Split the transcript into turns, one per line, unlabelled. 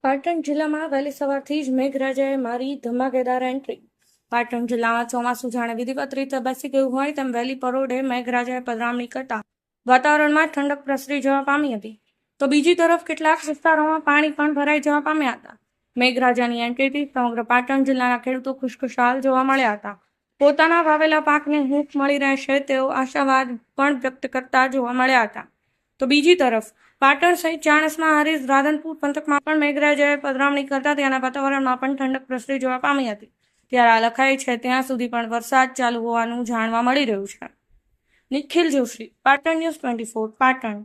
પાટણ જિલ્લામાં વહેલી સવારથી જ મેઘરાજાએ મારી ધમાકેદાર એન્ટ્રી. પાટણ જિલ્લામાં ચોમાસું જાણે વિધિવત રીતે બેસી ગયું હોય તેમ વહેલી પરોઢે મેઘરાજાએ પધરામણી કરતા વાતાવરણમાં ઠંડક પ્રસરી જવા પામી હતી. તો બીજી તરફ કેટલાક વિસ્તારોમાં પાણી પણ ભરાઈ જવા પામ્યા હતા. મેઘરાજાની એન્ટ્રીથી સમગ્ર પાટણ જિલ્લાના ખેડૂતો ખુશખુશાલ જોવા મળ્યા હતા. પોતાના વાવેલા પાકને હૂંફ મળી રહેશે તેવો આશાવાદ પણ વ્યક્ત કરતા જોવા મળ્યા હતા. તો બીજી તરફ પાટણ સહિત ચાણસ્મા, હારીજ, રાધનપુર પંથકમાં પણ મેઘરાજાએ પધરામણી કરતા ત્યાંના વાતાવરણમાં પણ ઠંડક પ્રસરી જવા પામી હતી. ત્યારે આ લખાય છે ત્યાં સુધી પણ વરસાદ ચાલુ હોવાનું જાણવા મળી રહ્યું છે. નિખિલ જોશી, પાટણ ન્યૂઝ 24, પાટણ.